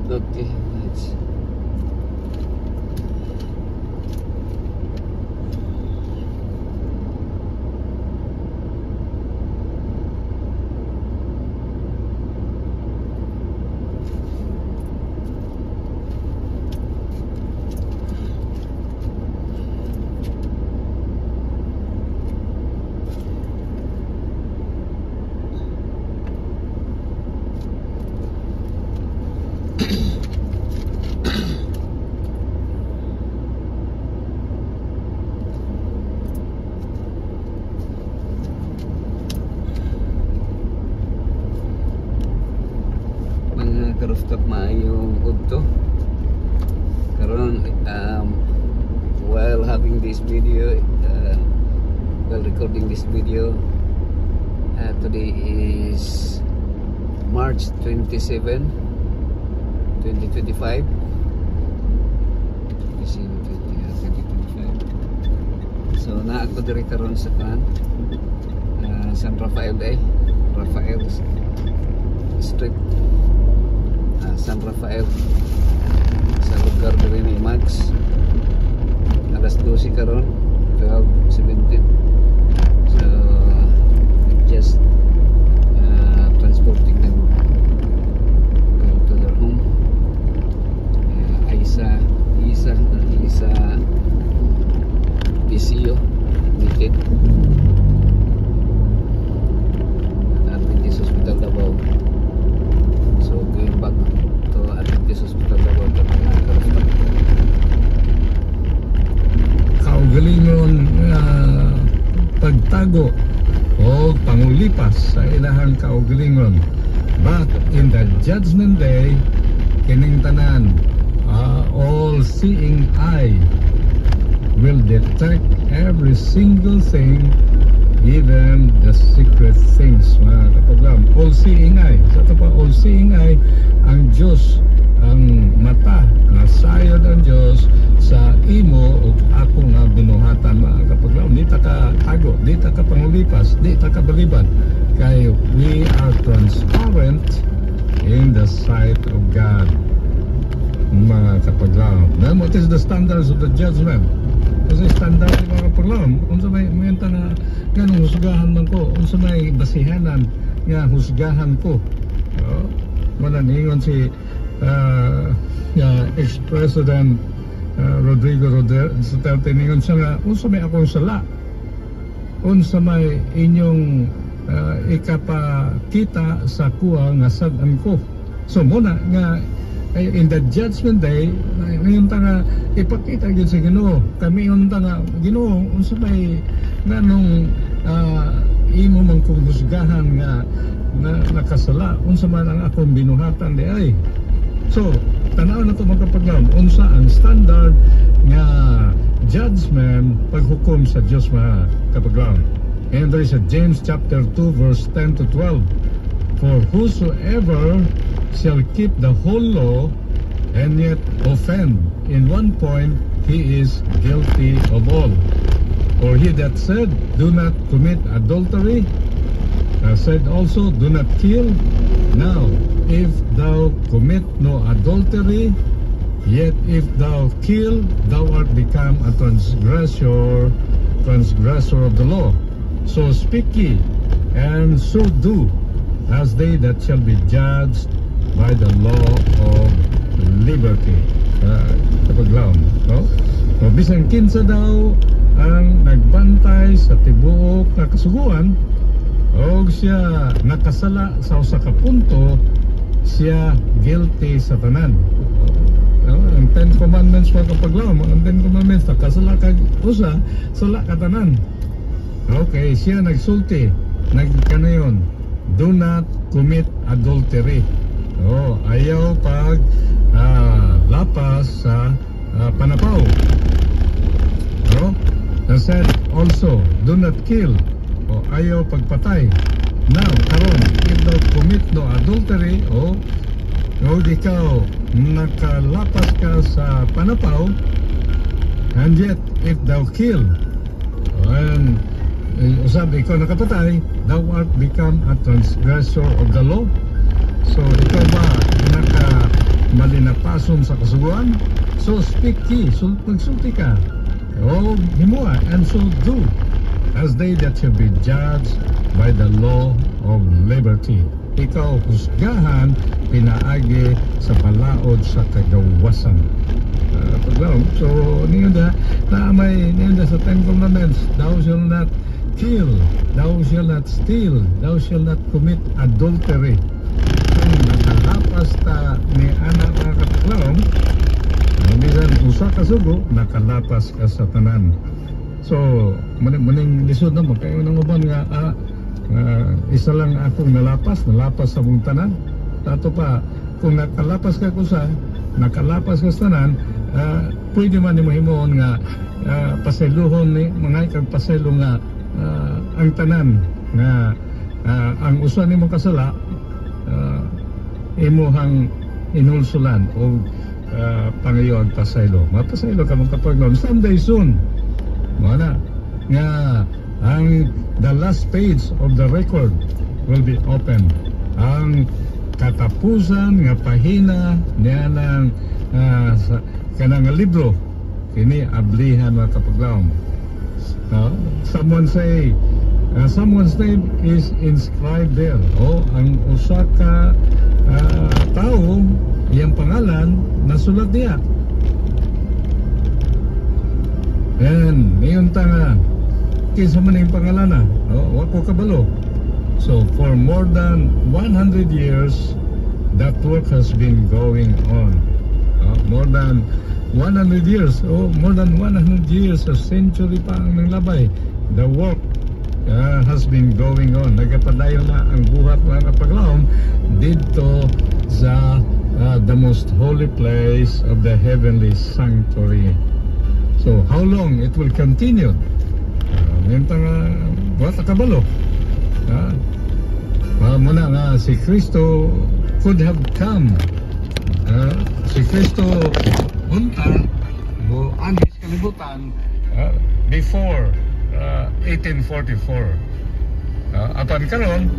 Okay, let's rooftop maayong udto karon while having this video while recording this video today is March 27 2025 so naa ko diri karon sa San Rafael Rafael Street San Rafael sa lugar diri ni Max alas 12 karon 12:17 so just transporting them to their home Isa Pisio Nikit Adventist Hospital Davao so going back to Adventist Hospital Davao kaugalingon pagtago o pangulipas sa ilahang kaugalingon, but in the judgment day kining tanan all-seeing eye will detect every single thing, even the secret things, mga kapaglam. All-seeing eye, sa ito pa all-seeing eye, ang Diyos, ang mata na sayod ang Diyos sa imo o ako nga binuhatan, mga kapaglam. Di ta ka tago, di ta ka pangulipas, di ta ka balibad, kay we are transparent in the sight of God, mga kapaglam. Now, what is the standards of the judgment? Kasi standard ng mga kapaglam, unsa may mayanta nga ganong husgahan man ko, unsa may basihanan nga husgahan ko. Mananingon si ex-president Rodrigo Duterte, ningon siya nga unsa may akong sala, unsa may inyong ikapakita sa kuha nga sad-an ko. So muna nga in the judgment day, ngayon ta nga ipakita gyud sa Ginoo, kami yon ta nga Ginoo unsa may nganong imo man kong husgahan nga nakasala, unsa man ang akong binuhatan di ay. So tanaw na to mga kapaglam, unsa ang standard nga judgment paghukom sa Dios, mga kapaglam. And there is a James chapter 2 verse 10 to 12. For whosoever shall keep the whole law and yet offend in one point, he is guilty of all. For he that said, do not commit adultery, said also, do not kill. Now, if thou commit no adultery, yet if thou kill, thou art become a transgressor of the law. So speak ye, and so do, as they that shall be judged by the law of liberty. Kapaglaw, no? So, bisan kinsa daw ang nagbantay sa tibuok na kasuguan o siya nakasala sa usa ka punto, siya guilty sa tanan. Ang 10 commandments mga kapaglaw, ang 10 commandments, nakasala ka usa, sala ka tanan. Okay, siya nagsulti, nagkanayon, do not commit adultery. Ayaw pag lapas sa panapaw. And said also, do not kill. Ayaw pagpatay. Now, karon, if thou commit no adultery, di ka nakalapas ka sa panapaw, and yet if thou kill, and sabi ikaw nakapatay, thou art become a transgressor of the law. So ikaw ba lapason sa kasuguan. So speak ye, so magsulti ka. O himua, and so do, as they that shall be judged by the law of liberty. Ikaw husgahan, pinaagi sa balaod sa kagawasan. So, niyon na may niyon sa Ten Commandments, thou shall not kill, thou shall not steal, thou shall not commit adultery. Kung nakalapas ta ni anak mga katiklaw, bisan usa ka sugo, nakalapas ka sa tanan. So, muning lisod na magkayo ng uban nga isa lang akong nalapas sa mong tanan. Tato pa, kung nakalapas ka kusa, nakalapas ka sa tanan, pwede man ni mahimoon nga pasayluhon ni mga ikang pasaylo nga ang tanan nga ang usa nimo kasala imuhang inulsulan o pangayo ang pasaylo. Mapasaylo ka mong kapagnon someday soon. Mana nga ang the last page of the record will be open. Ang katapusan nga pahina niya ng kanang libro kini ablihan mga kapaglaom. Someone's name is inscribed there. Ang usa ka tao, iyang pangalan nasulat niya. And ngayon tanga kinsa man yung pangalan na, wako kabalo. So for more than 100 years that work has been going on. More than 100 years, more than 100 years, a century pa ang nanglabay. The work has been going on. Nagapadayon na ang buhat mga kapaglaom dito sa the most holy place of the heavenly sanctuary. So how long it will continue? Wata kabalo. Muna nga si Kristo could have come. Si Kristo unta o anis kalibutan before 1844. Apan karon